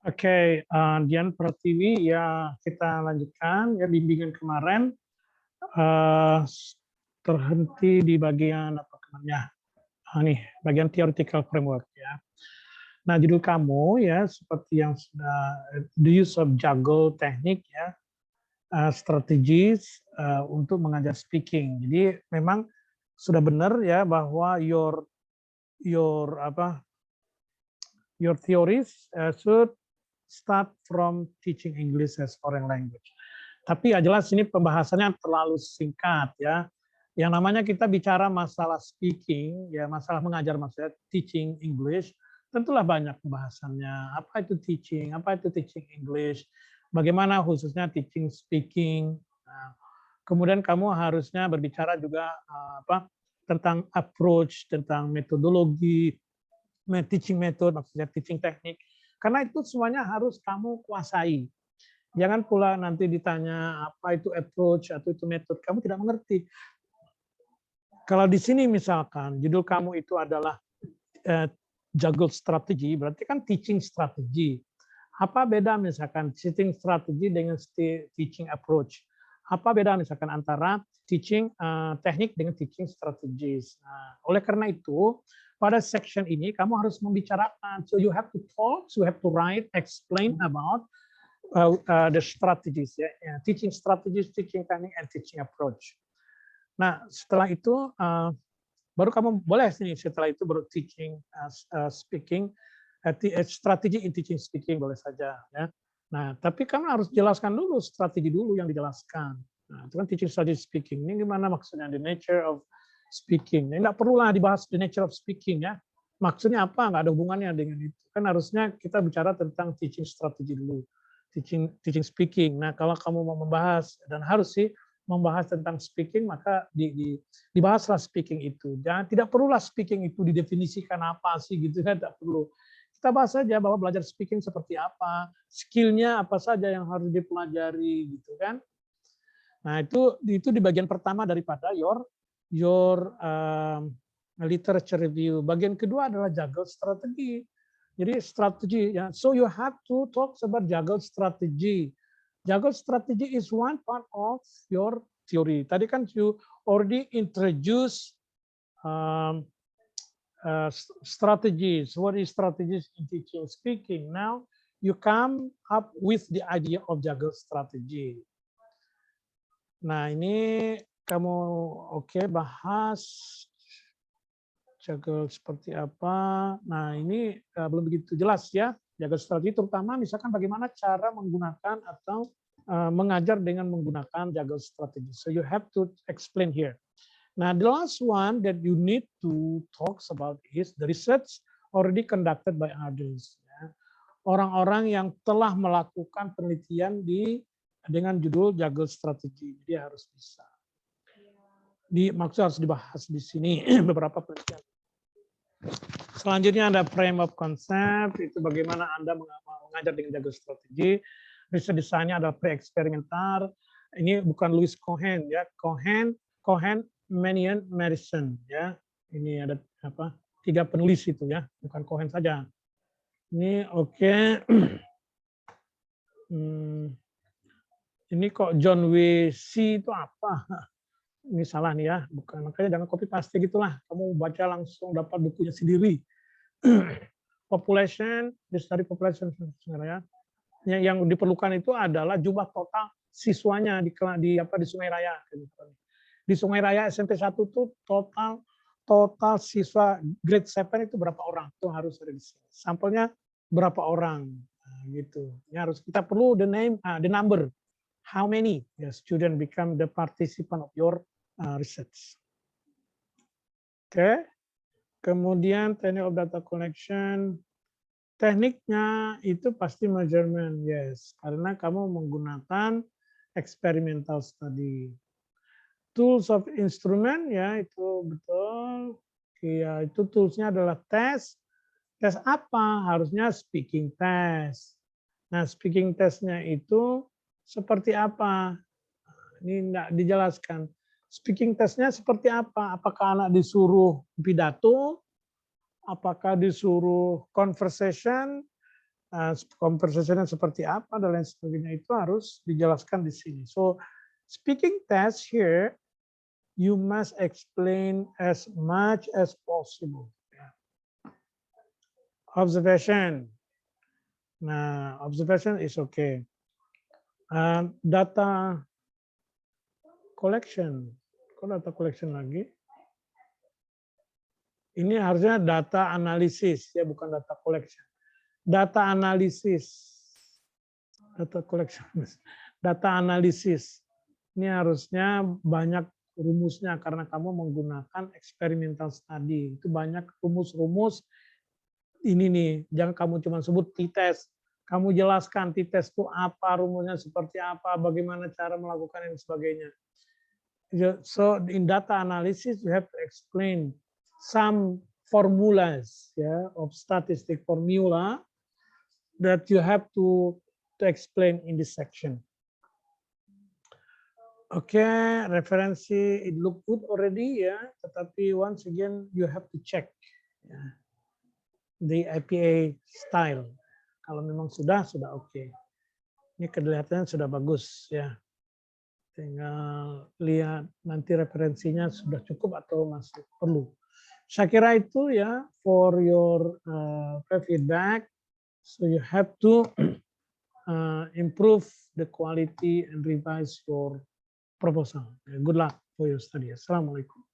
Oke, Dian Pratiwi, ya kita lanjutkan ya bimbingan kemarin eh, terhenti di bagian apa namanya nih bagian theoretical framework ya. Nah judul kamu ya seperti yang sudah the use of juggle teknik ya strategies untuk mengajar speaking. Jadi memang sudah benar ya bahwa your theories should start from teaching English as foreign language. Tapi ya jelas ini pembahasannya terlalu singkat ya. Yang namanya kita bicara masalah speaking, ya masalah mengajar maksudnya teaching English, tentulah banyak pembahasannya. Apa itu teaching? Apa itu teaching English? Bagaimana khususnya teaching speaking? Nah, kemudian kamu harusnya berbicara juga tentang approach, tentang metodologi, teaching method, maksudnya teaching teknik. Karena itu semuanya harus kamu kuasai. Jangan pula nanti ditanya apa itu approach atau itu method, kamu tidak mengerti. Kalau di sini misalkan judul kamu itu adalah juggle strategy, berarti kan teaching strategy. Apa beda misalkan teaching strategy dengan teaching approach? Apa beda misalkan antara teaching teknik dengan teaching strategies? Nah, oleh karena itu, pada section ini kamu harus membicarakan. So you have to talk, you have to write, explain about the strategies, ya, teaching strategies, teaching technique, and teaching approach. Nah, setelah itu baru kamu boleh sini setelah itu baru teaching speaking, strategi in teaching speaking boleh saja, ya. Nah, tapi kamu harus jelaskan dulu strategi dulu yang dijelaskan. Nah, itu kan teaching strategy speaking. Ini gimana maksudnya the nature of speaking? Ini nggak perlulah dibahas the nature of speaking ya. Maksudnya apa? Nggak ada hubungannya dengan itu. Kan harusnya kita bicara tentang teaching strategy dulu. Teaching speaking. Nah, kalau kamu mau membahas dan harus sih membahas tentang speaking, maka dibahaslah speaking itu. Jangan tidak perlulah speaking itu didefinisikan apa sih gitu kan, tidak perlu. Kita bahas saja bahwa belajar speaking seperti apa, skillnya apa saja yang harus dipelajari gitu kan. Nah, itu di bagian pertama daripada your literature review. Bagian kedua adalah juggle strategi. Jadi strategi ya. So you have to talk about juggle strategy. Juggle strategy is one part of your theory. Tadi kan you already introduce strategies. What is strategies in teaching speaking? Now you come up with the idea of juggle strategy. Nah ini kamu bahas juggle seperti apa. Nah ini belum begitu jelas ya. Juggle strategi terutama misalkan bagaimana cara menggunakan atau mengajar dengan menggunakan juggle strategi. So you have to explain here. Nah, the last one that you need to talk about is the research already conducted by others. Orang-orang yang telah melakukan penelitian dengan judul juggle strategi. Jadi harus bisa. Maksud harus dibahas di sini beberapa penelitian. Selanjutnya ada frame of concept, itu bagaimana Anda mengajar dengan juggle strategi. Riset desainnya adalah pre-eksperimental. Ini bukan Louis Cohen ya, Cohen, Manion, Madison ya. Ini ada 3 penulis itu ya, bukan Cohen saja. Ini oke. Ini kok John W. C. itu apa? Ini salah nih ya, bukan, makanya jangan copy paste gitulah. Kamu baca langsung dapat bukunya sendiri. Population, study population sebenarnya. Yang diperlukan itu adalah jumlah total siswanya di Sungai Raya. Di Sungai Raya SMP 1 itu total siswa grade 7 itu berapa orang? Itu harus ada di sini. Sampelnya berapa orang? Nah, gitu. Ya harus kita perlu the number. How many student become the participant of your research. Oke. Kemudian technique of data collection. Tekniknya itu pasti measurement, yes. Karena kamu menggunakan experimental study. Tools of instrument, ya itu betul. Ya, itu toolsnya adalah tes. Tes apa? Harusnya speaking test. Nah, speaking testnya itu seperti apa? Ini tidak dijelaskan. Speaking testnya seperti apa? Apakah anak disuruh pidato? Apakah disuruh conversation? conversation seperti apa dan lain sebagainya itu harus dijelaskan di sini. So speaking test here, you must explain as much as possible. Observation. Nah, observation is okay. Data collection. Kok data collection lagi? Ini harusnya data analisis ya, bukan data collection. Data analisis. Data collection. Data analisis. Ini harusnya banyak rumusnya karena kamu menggunakan experimental study. Itu banyak rumus-rumus ini nih. Jangan kamu cuma sebut t-test. Kamu jelaskan t-test itu apa, rumusnya seperti apa, bagaimana cara melakukan dan sebagainya. So in data analysis you have to explain some formulas of statistic formula that you have to explain in this section. Okay, referensi it look good already ya, tetapi once again you have to check the IPA style. Kalau memang sudah oke. Ini kelihatannya sudah bagus ya. Tinggal lihat nanti referensinya sudah cukup atau masih perlu. Saya kira itu ya for your feedback. So you have to improve the quality and revise your proposal. Good luck for your study. Assalamualaikum.